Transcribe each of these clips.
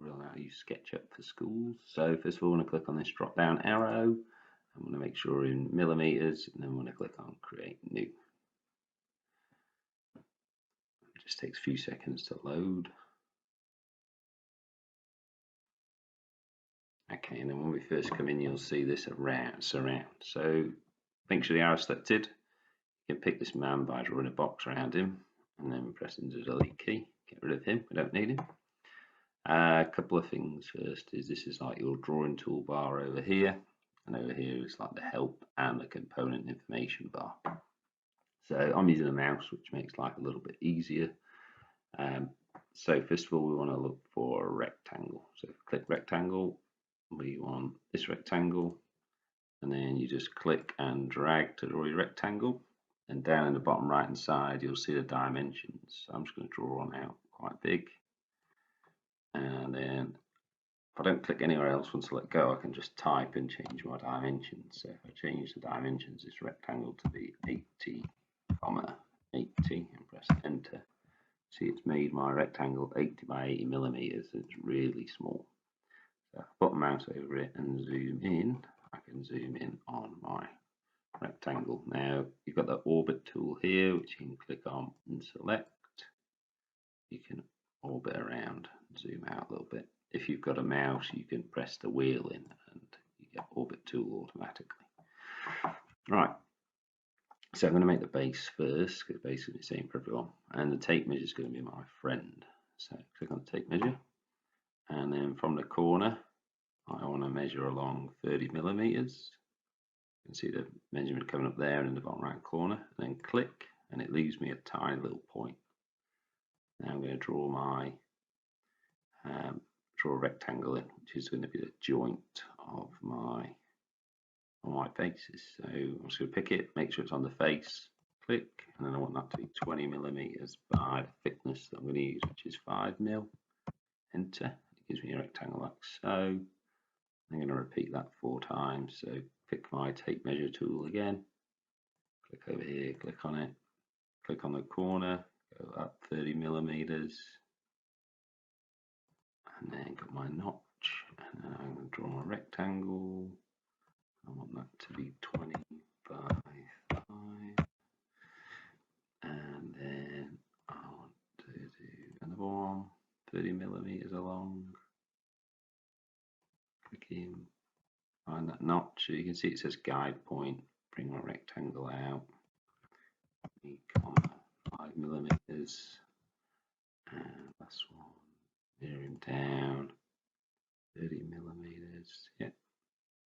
tutorial on how to use SketchUp for schools. So first of all, I want to click on this drop down arrow. I'm going to make sure we're in millimeters, and then I'm going to click on create new. It just takes a few seconds to load. Okay, and then when we first come in, you'll see this surround. So make sure the arrow is selected. You can pick this man by drawing a box around him and then pressing the delete key. Get rid of him, we don't need him. A couple of things. First is this is like your drawing toolbar over here, and over here is like the help and the component information bar. So I'm using a mouse, which makes life a little bit easier. So first of all, we want to look for a rectangle. So click rectangle, we want this rectangle, and then you just click and drag to draw your rectangle. And down in the bottom right hand side, you'll see the dimensions. So I'm just going to draw one out quite big. And then if I don't click anywhere else, once I let go, I can just type and change my dimensions. So if I change the dimensions, this rectangle to be 80, 80, and press enter. See, it's made my rectangle 80 by 80 millimeters. It's really small. So if I put my mouse over it and zoom in, I can zoom in on my rectangle. Now you've got the orbit tool here, which you can click on and select. You can orbit around, zoom out a little bit. If you've got a mouse, you can press the wheel in and you get orbit tool automatically. Right, so I'm going to make the base first, because basically it's the same for everyone, and the tape measure is going to be my friend. So click on the tape measure, and then from the corner I want to measure along 30 millimeters. You can see the measurement coming up there in the bottom right corner, and then click, and it leaves me a tiny little point. Now I'm going to draw my a rectangle in, which is going to be the joint of my faces. So I'm just going to pick it, make sure it's on the face, click, and then I want that to be 20 millimeters by the thickness that I'm going to use, which is 5 mil. Enter. It gives me a rectangle like so. I'm going to repeat that 4 times. So pick my tape measure tool again, click over here, click on it, click on the corner, go up 30 millimeters, and then got my notch, and then I'm going to draw my rectangle. I want that to be 20 by 5, and then I want to do another one 30 millimeters along. Click in, find that notch, so you can see it says guide point. Bring my rectangle out, 5 millimeters, and last one, near him down, 30 millimeters. Yep,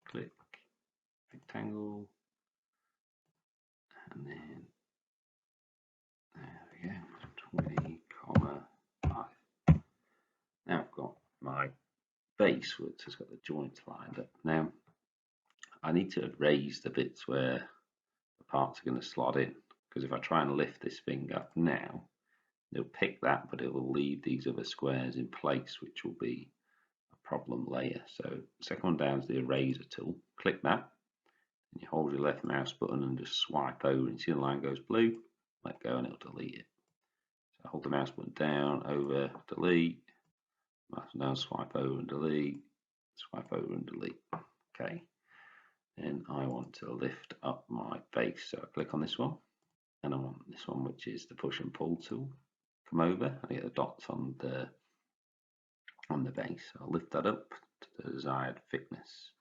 click, rectangle, and then there we go, 20,5. Now I've got my base, which has got the joints lined up. Now I need to raise the bits where the parts are going to slot in, because if I try and lift this thing up now, it'll pick that, but it will leave these other squares in place, which will be a problem later. So the second one down is the eraser tool. Click that, and you hold your left mouse button and just swipe over, and see the line goes blue, let go, and it'll delete it. So hold the mouse button down, over, delete, mouse down, swipe over and delete, swipe over and delete. Okay, then I want to lift up my base, so I click on this one, and I want this one, which is the push and pull tool. Come over, I get the dots on the base. So I'll lift that up to the desired thickness.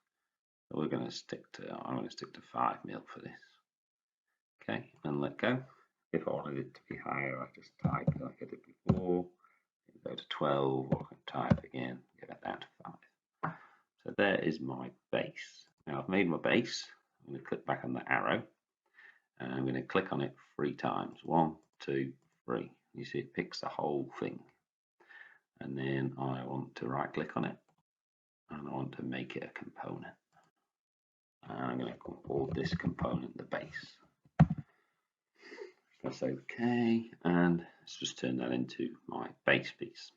So I'm going to stick to 5 mil for this. Okay, and let go. If I wanted it to be higher, I just type like I did before. Go to 12, or I can type again, get that down to 5. So there is my base. Now I've made my base. I'm going to click back on the arrow, and I'm going to click on it 3 times. 1, 2, 3. You see it picks the whole thing. And then I want to right click on it, and I want to make it a component. And I'm going to call this component the base. Press OK, and let's just turn that into my base piece.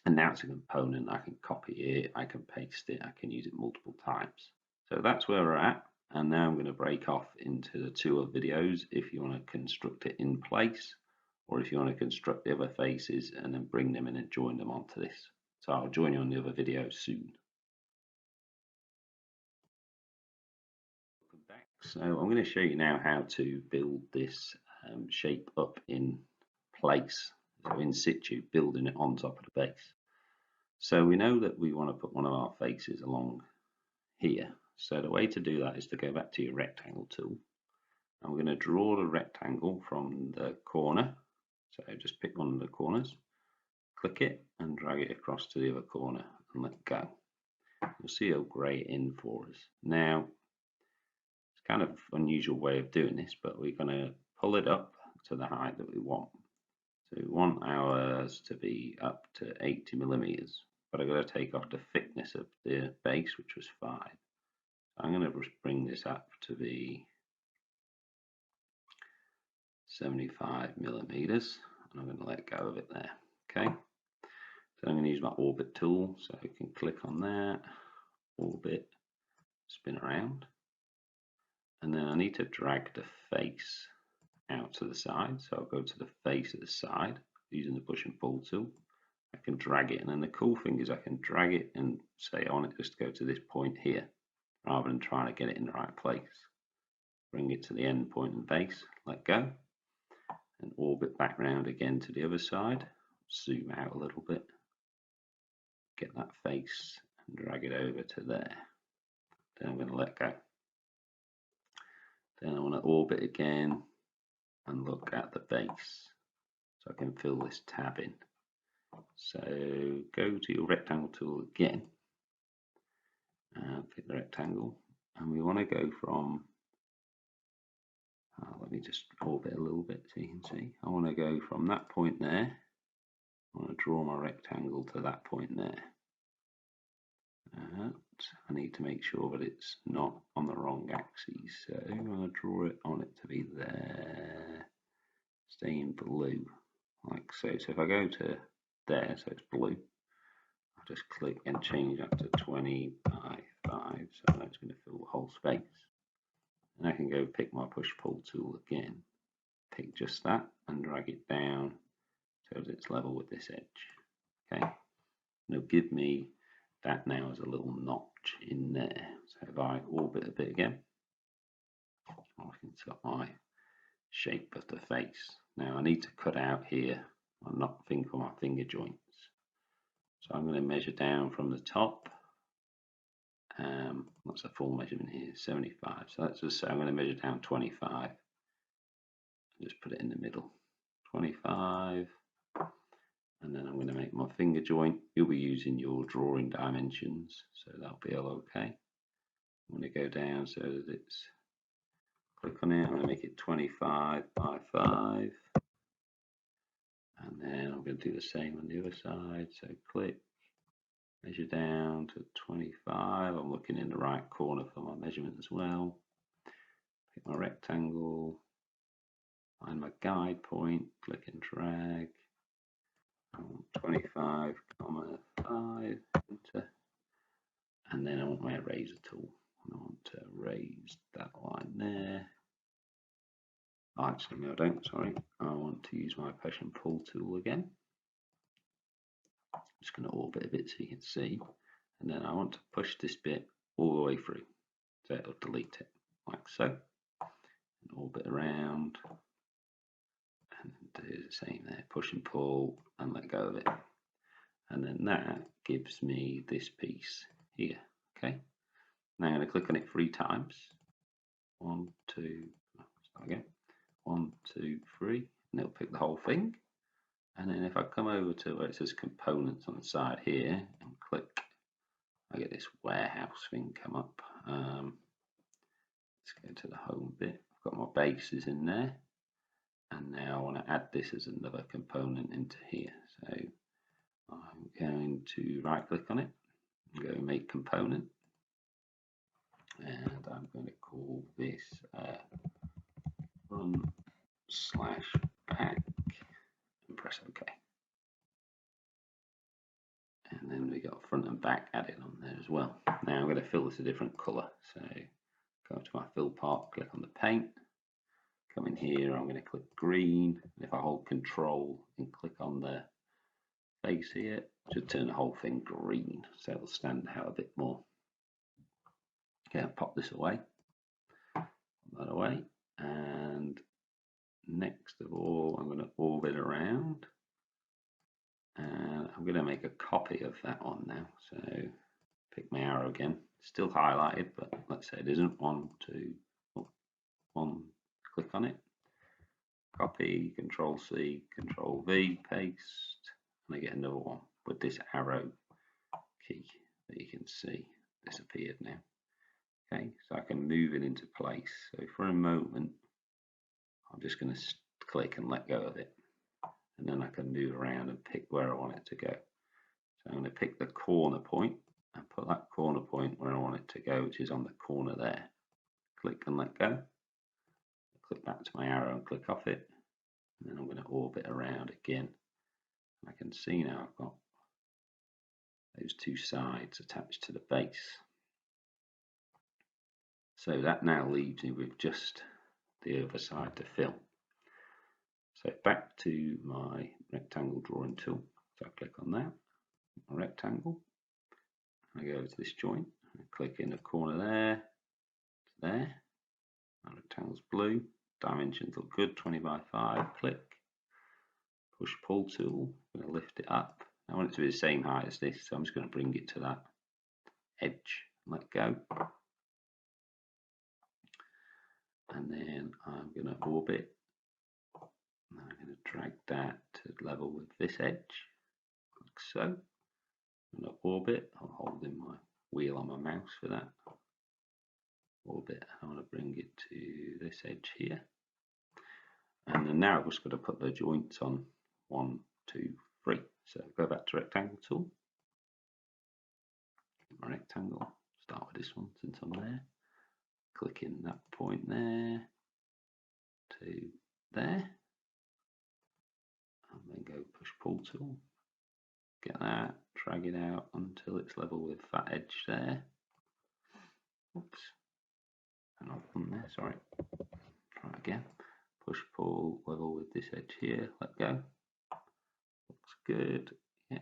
And now it's a component. I can copy it, I can paste it, I can use it multiple times. So that's where we're at. And now I'm going to break off into the 2 other videos if you want to construct it in place, or if you want to construct the other faces and then bring them in and join them onto this. So I'll join you on the other video soon. Welcome back. So I'm going to show you now how to build this shape up in place, so in situ, building it on top of the base. So we know that we want to put one of our faces along here. So the way to do that is to go back to your rectangle tool. And we're going to draw the rectangle from the corner. So just pick one of the corners, click it and drag it across to the other corner and let go. You'll see it'll grey it in for us. Now, it's kind of unusual way of doing this, but we're going to pull it up to the height that we want. So we want ours to be up to 80 millimeters, but I've got to take off the thickness of the base, which was 5. So I'm going to bring this up to be 75 millimeters, and I'm going to let go of it there. Okay, so I'm going to use my orbit tool, so I can click on that, orbit, spin around, and then I need to drag the face out to the side. So I'll go to the face of the side using the push and pull tool. I can drag it, and then the cool thing is I can drag it and say I want it just to go to this point here, rather than trying to get it in the right place. Bring it to the end point and base, let go, and orbit back round again to the other side, zoom out a little bit, get that face and drag it over to there. Then I'm going to let go. Then I want to orbit again and look at the base, so I can fill this tab in. So go to your rectangle tool again, and pick the rectangle, and we want to go from, let me just orbit a little bit so you can see. I want to go from that point there, I want to draw my rectangle to that point there. I need to make sure that it's not on the wrong axis, so I'm going to draw it on it to be there, stay in blue, like so. So if I go to there, so it's blue, I'll just click and change that to 20 by 5, so that's going to fill the whole space. And I can go pick my push-pull tool again, pick just that and drag it down so that it's level with this edge. Okay, now give me that now as a little notch in there. So if I orbit a bit again, I can see my shape of the face. Now I need to cut out here. I'm not thinking of my finger joints. So I'm going to measure down from the top. What's a full measurement here? 75. So that's just, so I'm going to measure down 25. Just put it in the middle. 25. And then I'm going to make my finger joint. You'll be using your drawing dimensions, so that'll be all okay. I'm going to go down so that it's, click on it, I'm going to make it 25 by 5. And then I'm going to do the same on the other side. So click, measure down to 25. I'm looking in the right corner for my measurement as well. Pick my rectangle, find my guide point, click and drag. 25, 5, enter. And then I want my eraser tool. I want to erase that line there. Oh, actually, no, I don't, sorry. I want to use my push and pull tool again. I'm just going to orbit a bit so you can see. And then I want to push this bit all the way through. So it'll delete it, like so. And orbit around. And do the same there. Push and pull and let go of it. And then that gives me this piece here. Okay. Now I'm going to click on it 3 times. 1, 2, start again. 1, 2, 3, and it'll pick the whole thing. And then if I come over to where it says components on the side here and click, I get this warehouse thing come up. Let's go to the home bit. I've got my bases in there, and now I want to add this as another component into here. So I'm going to right click on it and go make component, and I'm going to call this run/pack and press OK. And then we got front and back added on there as well. Now I'm going to fill this a different colour. So go to my fill part, click on the paint, come in here, I'm going to click green. And if I hold control and click on the face here, should turn the whole thing green, so it'll stand out a bit more. Okay, I'll pop this away, pop that away, and next of all, I'm going to orbit around, and I'm going to make a copy of that one now. So pick my arrow again, still highlighted, but let's say it isn't. 1, 2, 1, click on it, copy, Control C, Control V, paste, and I get another one with this arrow key that you can see disappeared now. Okay, so I can move it into place. So for a moment, I'm just going to click and let go of it, and then I can move around and pick where I want it to go. So I'm going to pick the corner point and put that corner point where I want it to go, which is on the corner there. Click and let go. Click back to my arrow and click off it, and then I'm going to orbit around again. And I can see now I've got those two sides attached to the base. So that now leaves me with just the other side to fill. So back to my rectangle drawing tool. So I click on that, my rectangle, and I go to this joint, and I click in the corner there, to there. My rectangle's blue, dimensions look good, 20 by 5, click, push pull tool, I'm going to lift it up. I want it to be the same height as this, so I'm just going to bring it to that edge, let go. And then I'm going to orbit, and I'm going to drag that to level with this edge, like so. I'm going to orbit, I'm holding my wheel on my mouse for that. Orbit, I want to bring it to this edge here. And then now I've just got to put the joints on 1, 2, 3. So go back to rectangle tool, my rectangle, start with this one since I'm there. Click in that point there to there, and then go push pull tool, get that, drag it out until it's level with that edge there. Oops, and I'll put there, sorry, try again, push pull, level with this edge here, let go, looks good, yeah.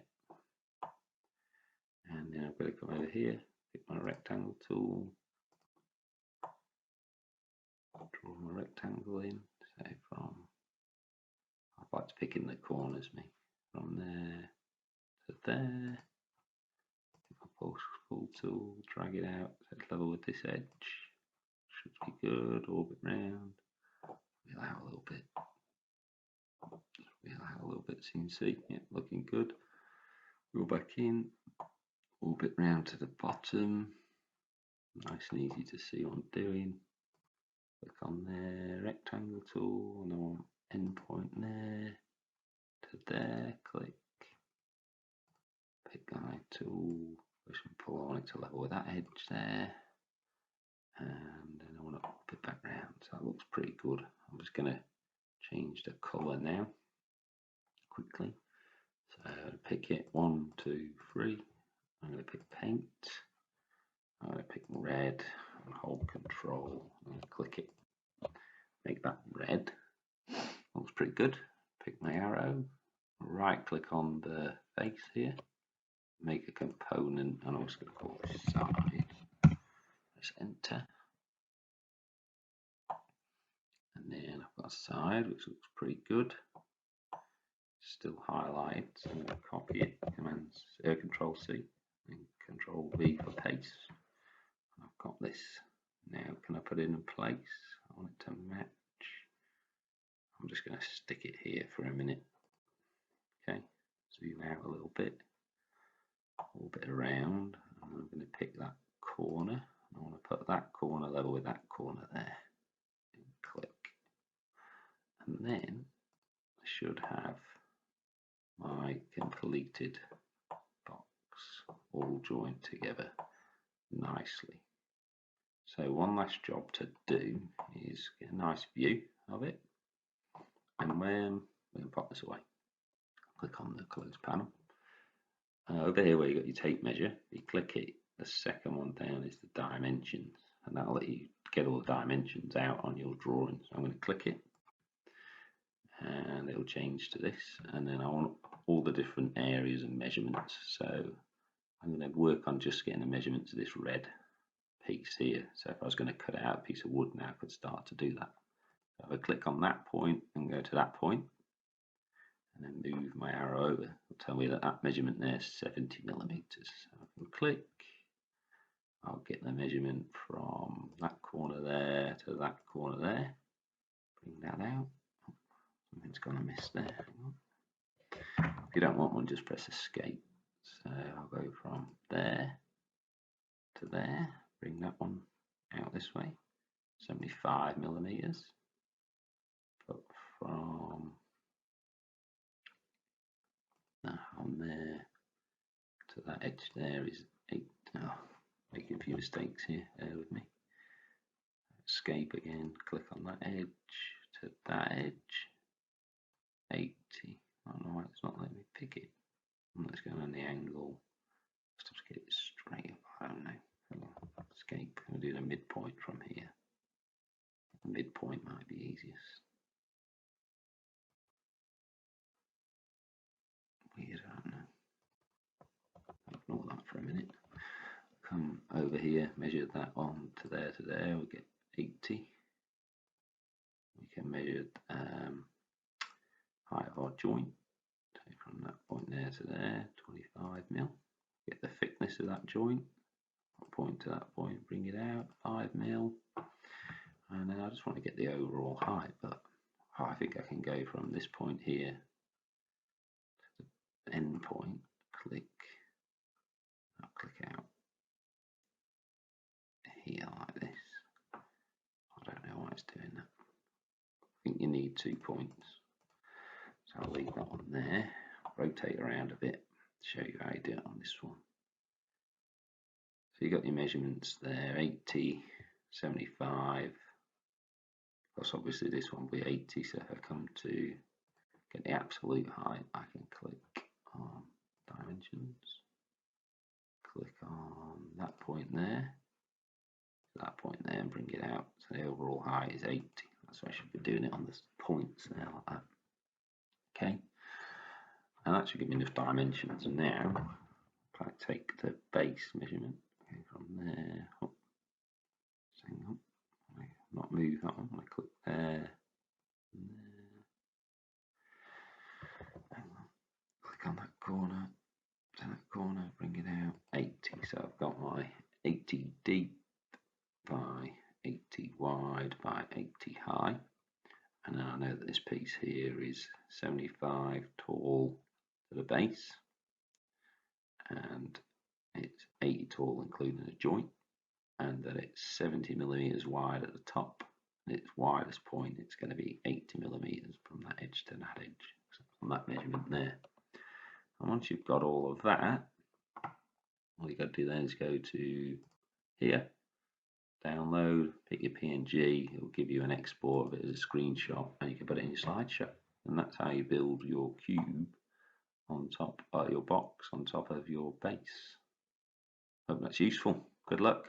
And then I've got to come over here, pick my rectangle tool, draw my rectangle in, so from, I'd like to pick in the corners, from there to there, push pull tool, drag it out, so it's level with this edge, should be good, orbit round, wheel out a little bit, so you can see, yeah, looking good, go back in, orbit round to the bottom, nice and easy to see what I'm doing, click on there, rectangle tool, and I want end point there to there, click, pick guide tool, push and pull, I want it to level with that edge there, and then I want to up it back round, so that looks pretty good. I'm just going to change the colour now, quickly, so pick it, 1, 2, 3, I'm going to pick paint, I'm going to pick red, and hold control, and click it, make that red, looks pretty good, pick my arrow, right click on the face here, make a component, and I'm just going to call this side, press enter, and then I've got a side which looks pretty good, still highlighted, so I'm going to copy it, Control C and Control V for paste. I've got this, now can I put it in place? I want it to match, I'm just going to stick it here for a minute, okay, zoom out a little bit, orbit around, and I'm going to pick that corner, I want to put that corner level with that corner there, and click, and then I should have my completed box all joined together nicely. So one last job to do is get a nice view of it, and when we're going to pop this away, click on the close panel. Over here where you got your tape measure, you click it, the second one down is the dimensions, and that'll let you get all the dimensions out on your drawing. So I'm going to click it, and it'll change to this, and then I want to all the different areas and measurements. So I'm going to work on just getting the measurements of this red piece here. So if I was going to cut out a piece of wood now, I could start to do that. So if I click on that point and go to that point, and then move my arrow over, it'll tell me that that measurement there is 70 millimeters. So I can click, I'll get the measurement from that corner there to that corner there, bring that out. Something's gone amiss there. If you don't want one, just press escape. So I'll go from there to there, bring that one out this way, 75 millimeters. But from on there to that edge there is 8. Oh, making a few mistakes here, bear with me. Escape again, click on that edge to that edge, 80. I don't know why it's not letting me pick it. Let's go on the angle. Just have to get it straight up. I don't know. Escape. I'll do the midpoint from here. The midpoint might be easiest. Weird, I don't know. Ignore that for a minute. Come over here, measure that on to there, we'll get 80. We can measure height of our joint. So from that point there to there, 25 mil. Get the thickness of that joint. Point to that point, bring it out, 5 mil. And then I just want to get the overall height, but I think I can go from this point here to the end point, click, I'll click out here like this. I don't know why it's doing that. I think you need 2 points. So I'll leave that one there, rotate around a bit, show you how you do it on this one. So you got your measurements there, 80, 75, because obviously this one will be 80, so if I come to get the absolute height, I can click on dimensions, click on that point there, and bring it out. So the overall height is 80. So I should be doing it on the points there like that. Okay, and that should give me enough dimensions. And now, if I take the base measurement, okay, from there, up, not move that one, I click there, and there, click on that corner, to that corner, bring it out, 80. So I've got my 80 deep by 80 wide by 80 high. And then I know that this piece here is 75 tall to the base, and it's 80 tall including a joint, and that it's 70 millimeters wide at the top. And its widest point, it's going to be 80 millimeters from that edge to that edge, so on that measurement there. And once you've got all of that, all you got to do then is go to here, download, pick your PNG, it will give you an export of it as a screenshot, and you can put it in your slideshow. And that's how you build your cube on top of your box, on top of your base. Hope that's useful. Good luck.